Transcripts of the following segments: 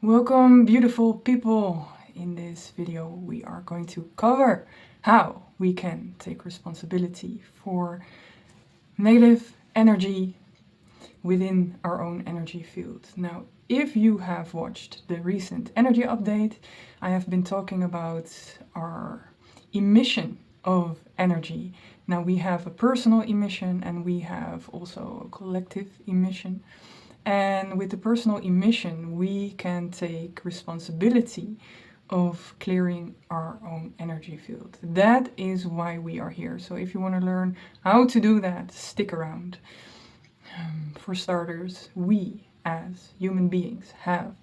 Welcome, beautiful people. In this video we are going to cover how we can take responsibility for negative energy within our own energy field. Now, if you have watched the recent energy update, I have been talking about our emission of energy. Now we have a personal emission and we have also a collective emission. And with the personal emission, we can take responsibility of clearing our own energy field. That is why we are here. So if you want to learn how to do that, stick around. For starters, we as human beings have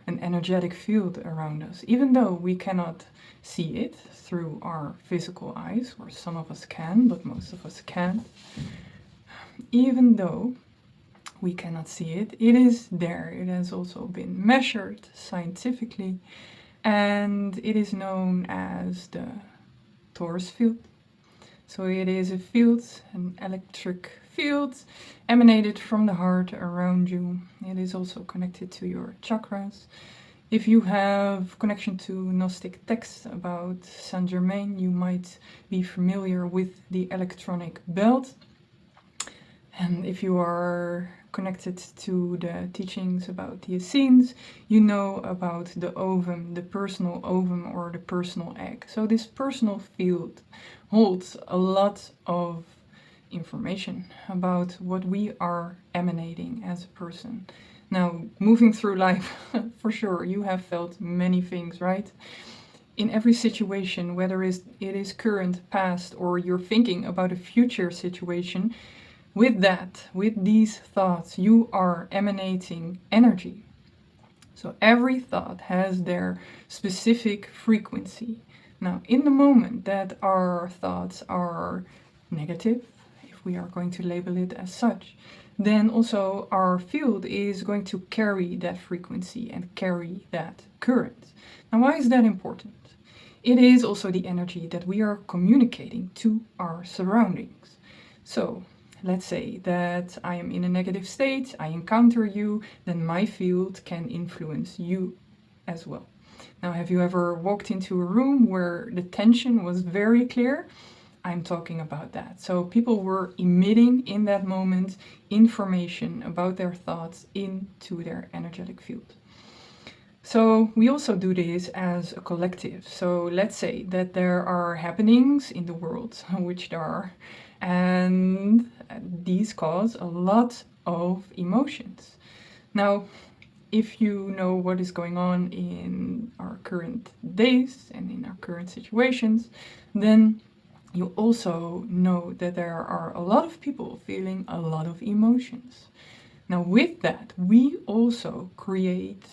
an energetic field around us, even though we cannot see it through our physical eyes, or some of us can, but most of us can't. Even though we cannot see it, it is there. It has also been measured scientifically, and it is known as the torus field. So it is a field, an electric field emanated from the heart around you. It is also connected to your chakras. If you have connection to Gnostic texts about Saint Germain, you might be familiar with the electronic belt. And if you are connected to the teachings about the Essenes, you know about the ovum, the personal ovum or the personal egg. So this personal field holds a lot of information about what we are emanating as a person. Now, moving through life, for sure, you have felt many things, right? In every situation, whether it is current, past, or you're thinking about a future situation, with these thoughts, you are emanating energy. So every thought has their specific frequency. Now, in the moment that our thoughts are negative, if we are going to label it as such, then also our field is going to carry that frequency and carry that current. Now, why is that important? It is also the energy that we are communicating to our surroundings. So, let's say that I am in a negative state, I encounter you, then my field can influence you as well. Now, have you ever walked into a room where the tension was very clear? I'm talking about that. So people were emitting in that moment information about their thoughts into their energetic field. So we also do this as a collective. So let's say that there are happenings in the world, which there are, and these cause a lot of emotions. Now, if you know what is going on in our current days and in our current situations, then you also know that there are a lot of people feeling a lot of emotions. Now, with that, we also create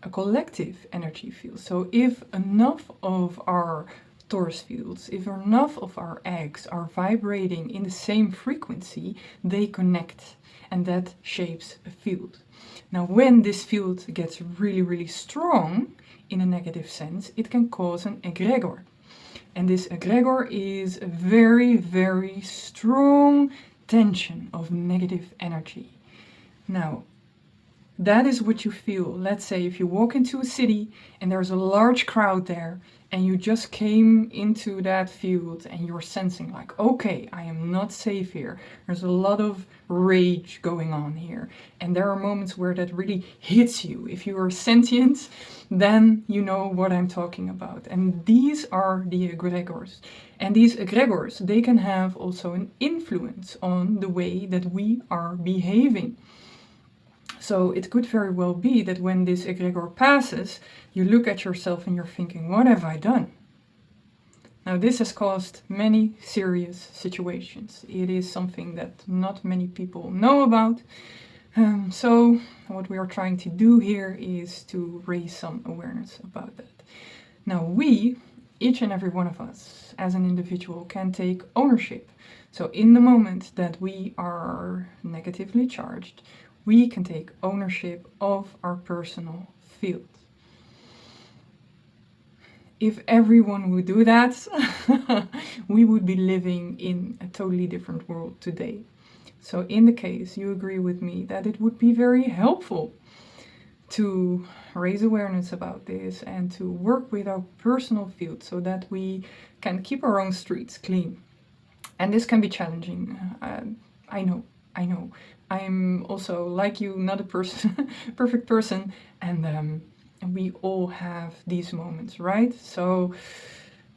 a collective energy field. So if enough of our torus fields, if enough of our eggs are vibrating in the same frequency, they connect, and that shapes a field. Now, when this field gets really, really strong in a negative sense, it can cause an egregor. And this egregor is a very, very strong tension of negative energy. Now, that is what you feel. Let's say if you walk into a city and there's a large crowd there and you just came into that field and you're sensing like, okay, I am not safe here. There's a lot of rage going on here. And there are moments where that really hits you. If you are sentient, then you know what I'm talking about. And these are the egregors. And these egregors, they can have also an influence on the way that we are behaving. So it could very well be that when this egregor passes, you look at yourself and you're thinking, what have I done? Now, this has caused many serious situations. It is something that not many people know about. So what we are trying to do here is to raise some awareness about that. Now, we, each and every one of us, as an individual, can take ownership. So in the moment that we are negatively charged, we can take ownership of our personal field. If everyone would do that, we would be living in a totally different world today. So in the case you agree with me that it would be very helpful to raise awareness about this and to work with our personal field so that we can keep our own streets clean. And this can be challenging. I know. I'm also, like you, not a person, perfect person, and we all have these moments, right? So,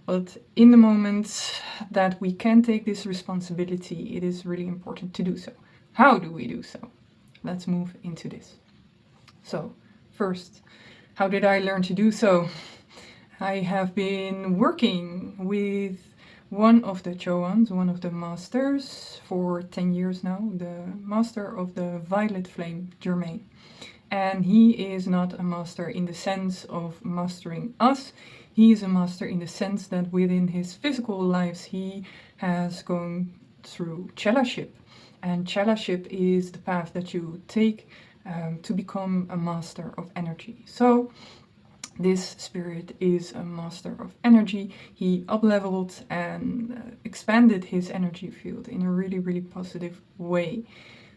but in the moments that we can take this responsibility, it is really important to do so. How do we do so? Let's move into this. So, first, how did I learn to do so? I have been working with one of the Choans, one of the masters, for 10 years now, the master of the violet flame, Germain. And he is not a master in the sense of mastering us. He is a master in the sense that within his physical lives he has gone through chelaship. And chelaship is the path that you take to become a master of energy. So this spirit is a master of energy. He up-leveled and expanded his energy field in a really, really positive way.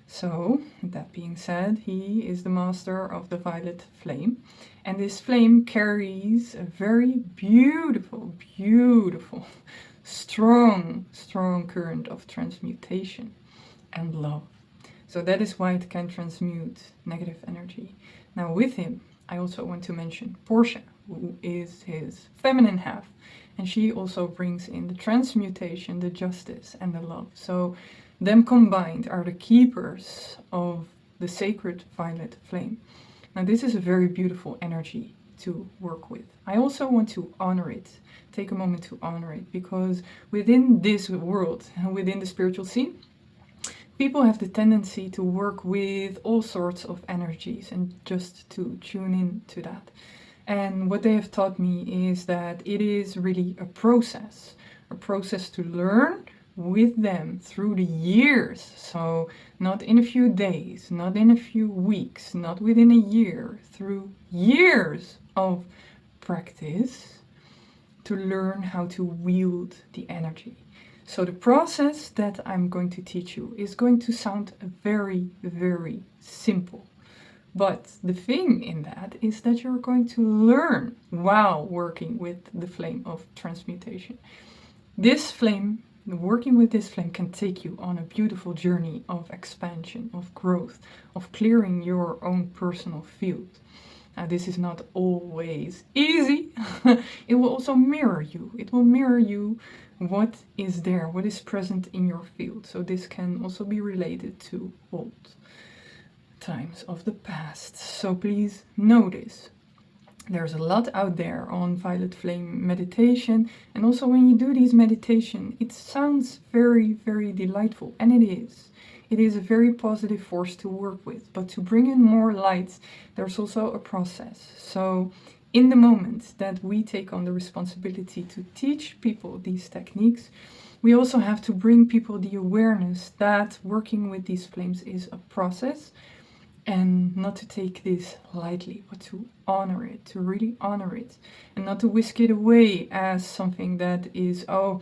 So, that being said, he is the master of the violet flame. And this flame carries a very beautiful, beautiful, strong current of transmutation and love. So that is why it can transmute negative energy. Now with him, I also want to mention Portia, who is his feminine half. And she also brings in the transmutation, the justice, and the love. So them combined are the keepers of the sacred violet flame. Now this is a very beautiful energy to work with. I also want to honor it, take a moment to honor it, because within this world, within the spiritual scene, people have the tendency to work with all sorts of energies and just to tune in to that. And what they have taught me is that it is really a process to learn with them through the years. So not in a few days, not in a few weeks, not within a year, through years of practice to learn how to wield the energy. So the process that I'm going to teach you is going to sound very, very simple. But the thing in that is that you're going to learn while working with the flame of transmutation. This flame, working with this flame, can take you on a beautiful journey of expansion, of growth, of clearing your own personal field. Now, this is not always easy. It will also mirror you. It will mirror you what is there, what is present in your field. So this can also be related to old times of the past. So please know this. There's a lot out there on violet flame meditation, and also when you do these meditation, it sounds very, very delightful, and it is. It is a very positive force to work with, but to bring in more light, there's also a process. So in the moment that we take on the responsibility to teach people these techniques, we also have to bring people the awareness that working with these flames is a process, and not to take this lightly, but to honor it, to really honor it, and not to whisk it away as something that is, oh,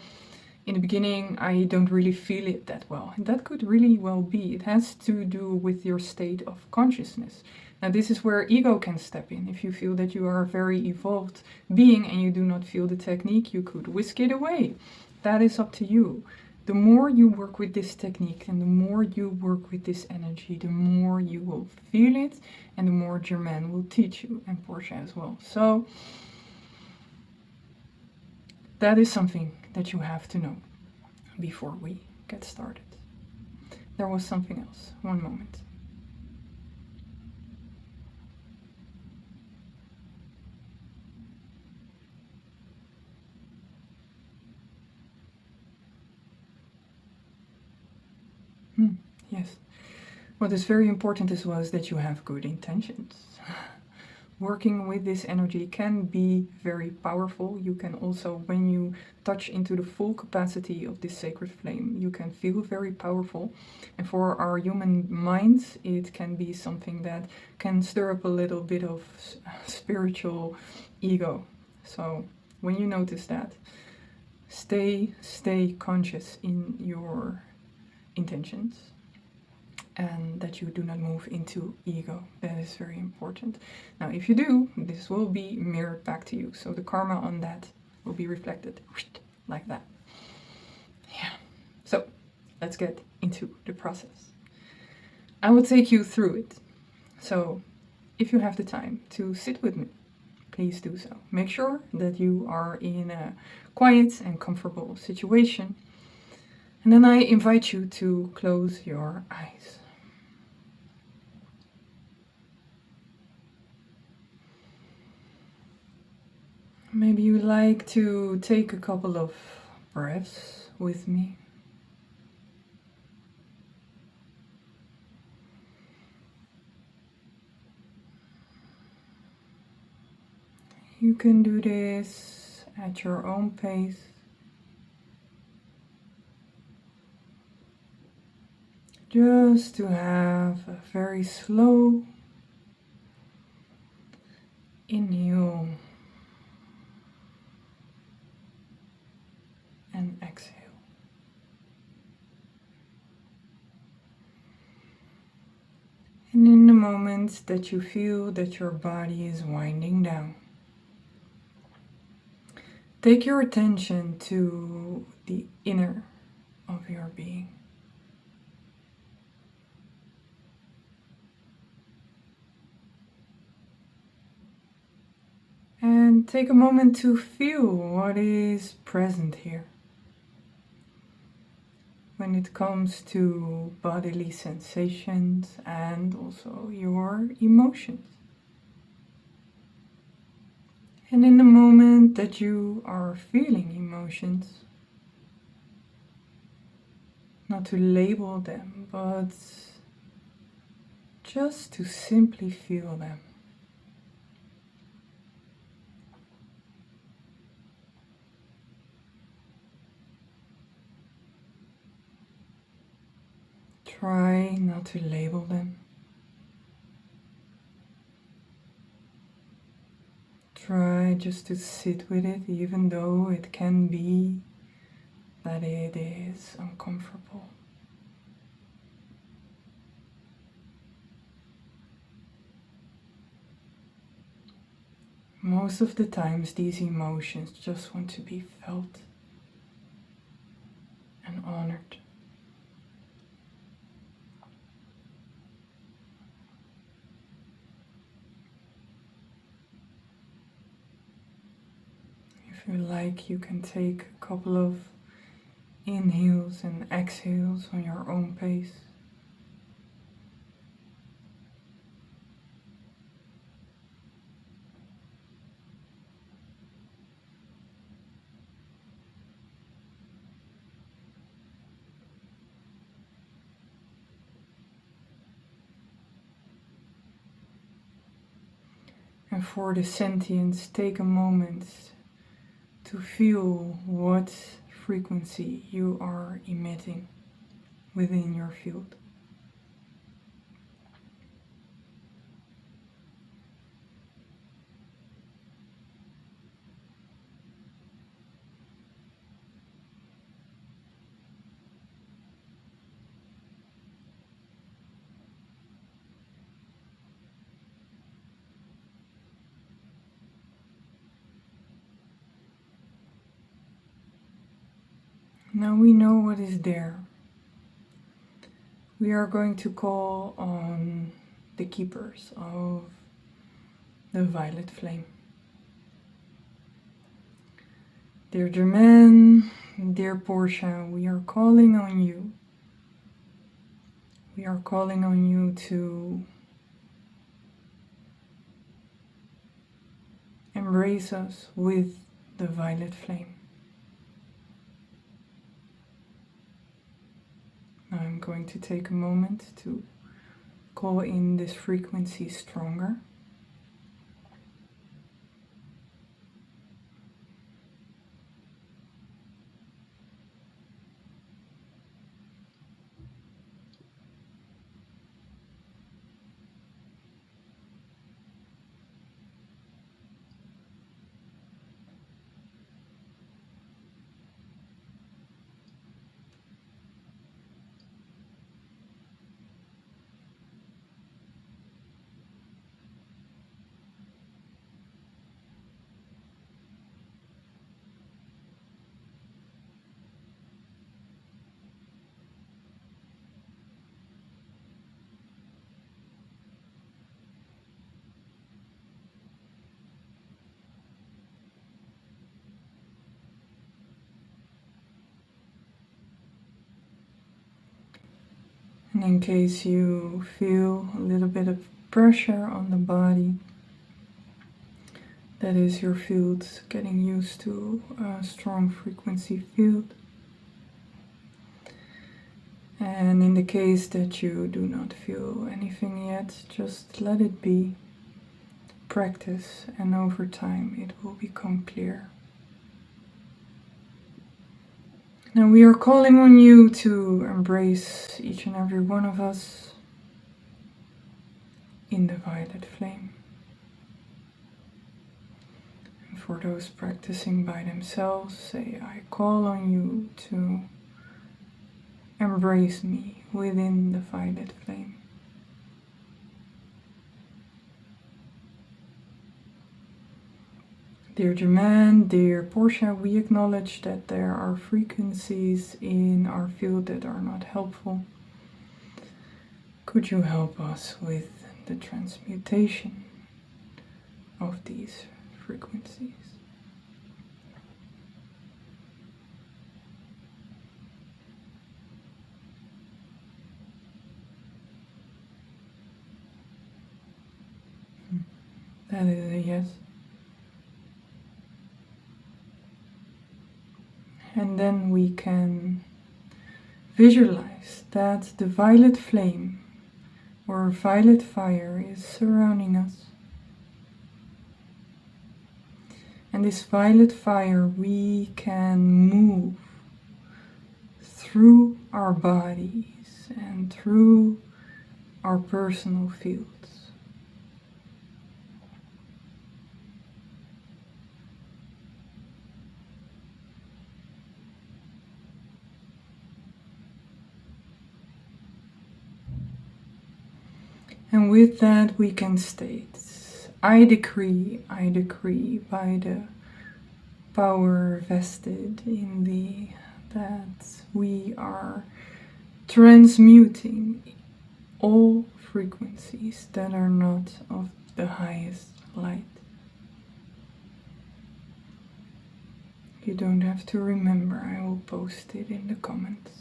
in the beginning I don't really feel it that well. And that could really well be. It has to do with your state of consciousness. Now this is where ego can step in. If you feel that you are a very evolved being and you do not feel the technique, you could whisk it away. That is up to you. The more you work with this technique and the more you work with this energy, the more you will feel it and the more Germain will teach you, and Portia as well. So that is something that you have to know before we get started. There was something else. One moment. Yes. What is very important as well is that you have good intentions. Working with this energy can be very powerful. You can also, when you touch into the full capacity of this sacred flame, you can feel very powerful. And for our human minds, it can be something that can stir up a little bit of spiritual ego. So when you notice that, stay conscious in your intentions. and that you do not move into ego. That is very important. Now, if you do, this will be mirrored back to you. So the karma on that will be reflected like that. Yeah. So let's get into the process. I will take you through it. So if you have the time to sit with me, please do so. Make sure that you are in a quiet and comfortable situation. And then I invite you to close your eyes. Maybe you like to take a couple of breaths with me. You can do this at your own pace. Just to have a very slow inhale and exhale. And in the moments that you feel that your body is winding down, take your attention to the inner of your being. And take a moment to feel what is present here. When it comes to bodily sensations and also your emotions. And in the moment that you are feeling emotions, not to label them, but just to simply feel them. Try not to label them. Try just to sit with it, even though it can be that it is uncomfortable. Most of the times these emotions just want to be felt and honored. If you like, you can take a couple of inhales and exhales on your own pace. And for the sentience, take a moment to feel what frequency you are emitting within your field. Now we know what is there. We are going to call on the keepers of the violet flame. Dear Germain, dear Portia, we are calling on you. We are calling on you to embrace us with the violet flame. Now I'm going to take a moment to call in this frequency stronger. And in case you feel a little bit of pressure on the body, that is your field getting used to a strong frequency field. And in the case that you do not feel anything yet, just let it be. Practice, and over time it will become clear. Now we are calling on you to embrace each and every one of us in the violet flame. And for those practicing by themselves, say, I call on you to embrace me within the violet flame. Dear Germain, dear Portia, we acknowledge that there are frequencies in our field that are not helpful. Could you help us with the transmutation of these frequencies? That is a yes. And then we can visualize that the violet flame or violet fire is surrounding us. And this violet fire, we can move through our bodies and through our personal fields. And with that we can state, I decree by the power vested in thee that we are transmuting all frequencies that are not of the highest light. You don't have to remember, I will post it in the comments.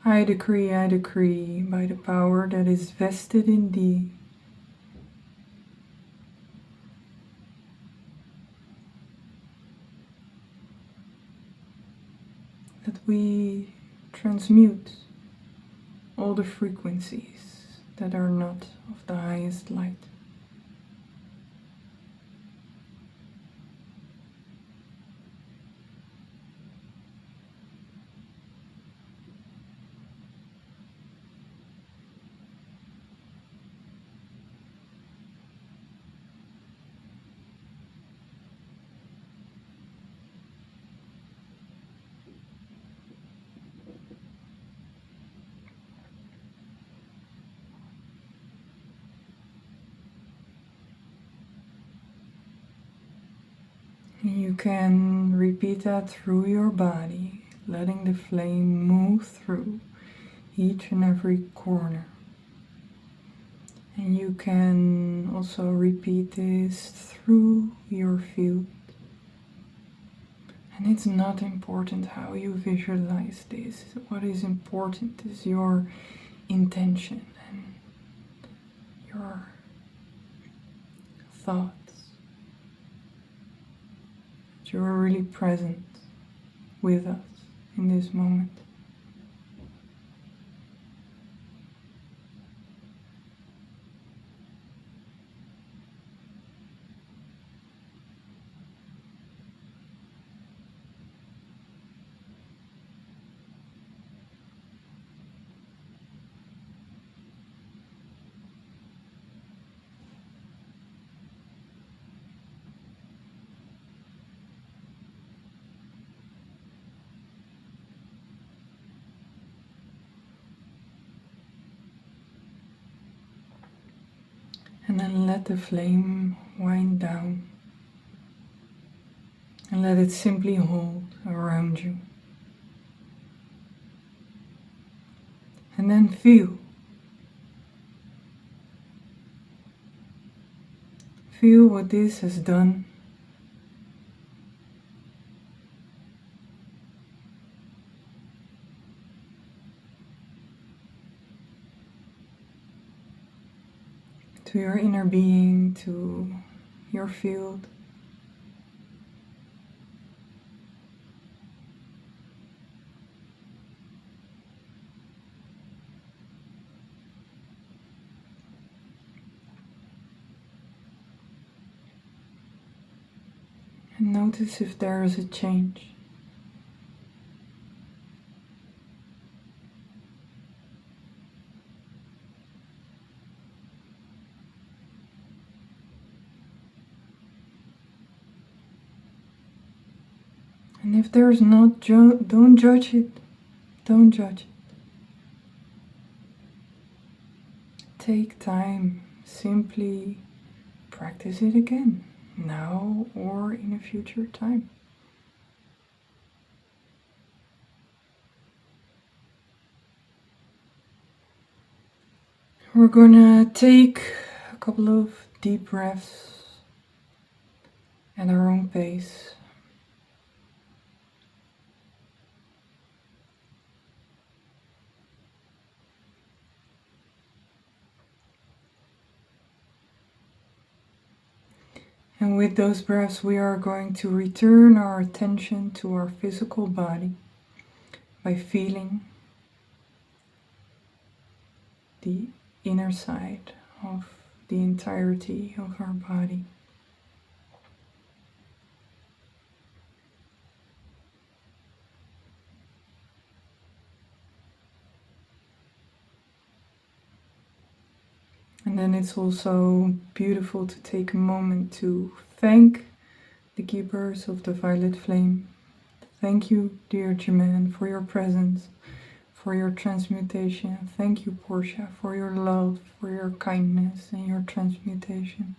I decree by the power that is vested in thee that we transmute all the frequencies that are not of the highest light. You can repeat that through your body, letting the flame move through each and every corner. And you can also repeat this through your field. And it's not important how you visualize this. What is important is your intention and your thoughts. You are really present with us in this moment. And then let the flame wind down and let it simply hold around you. And then feel what this has done to your inner being, to your field. And notice if there is a change. And if there's not, don't judge it. Don't judge it. Take time. Simply practice it again, now or in a future time. We're gonna take a couple of deep breaths at our own pace. And with those breaths, we are going to return our attention to our physical body by feeling the inner side of the entirety of our body. And then it's also beautiful to take a moment to thank the keepers of the violet flame. Thank you, dear Germain, for your presence, for your transmutation. Thank you, Portia, for your love, for your kindness and your transmutation.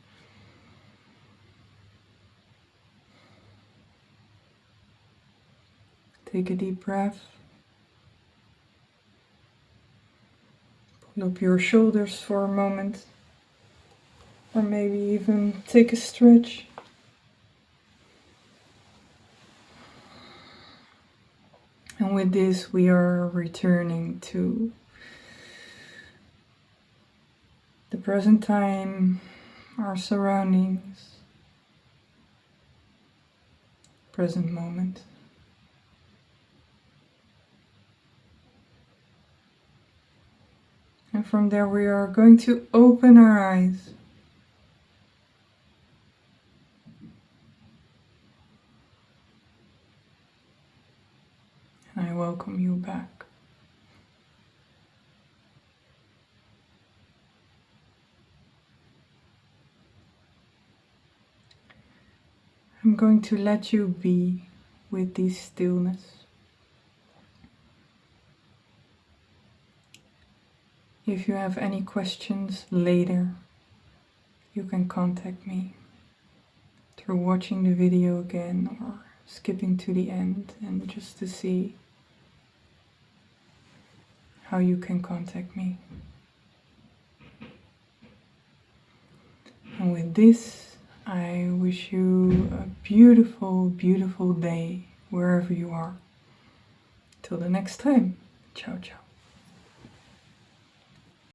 Take a deep breath. Pull up your shoulders for a moment, or maybe even take a stretch. And with this, we are returning to the present time, our surroundings, present moment. And from there, we are going to open our eyes. And I welcome you back. I'm going to let you be with this stillness. If you have any questions later, you can contact me through watching the video again or skipping to the end, and just to see how you can contact me. And with this, I wish you a beautiful, beautiful day wherever you are. Till the next time. Ciao, ciao.